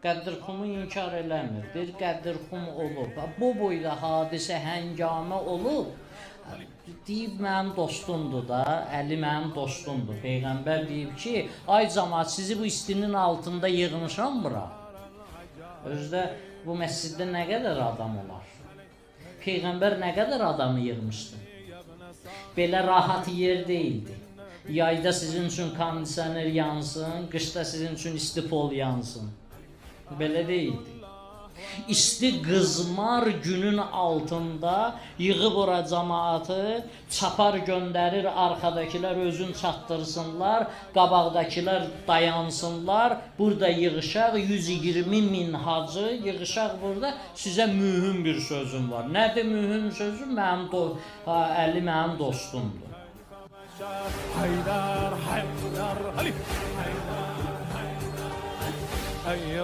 Qədirxumu inkar eləmir. Deyir, Qədirxum olub. Bu boyda hadisə həngamə olub. Deyib, mənim dostumdur da, Əli mənim dostumdur. Peyğəmbər deyib ki, ay cəmaət, sizi bu istinin altında yığmışam bura. Özdə bu məsciddə nə qədər adam olar? Peyğəmbər nə qədər adamı yığmışdı? Belə rahat yer deyildi. Yayda sizin üçün kondisioner yansın, qışda sizin üçün istipol yansın. Belə deyildi. İsti qızmar günün altında yığıb ora cəmaatı, çapar göndərir, arxadakılar özün çatdırsınlar, qabaqdakılar dayansınlar, burada yığışaq, 120 min hacı yığışaq burada, sizə mühüm bir sözüm var. Nədir mühüm sözüm? Əli mənim dostumdur. Haydar, Haydar, Ali, Haydar, Haydar.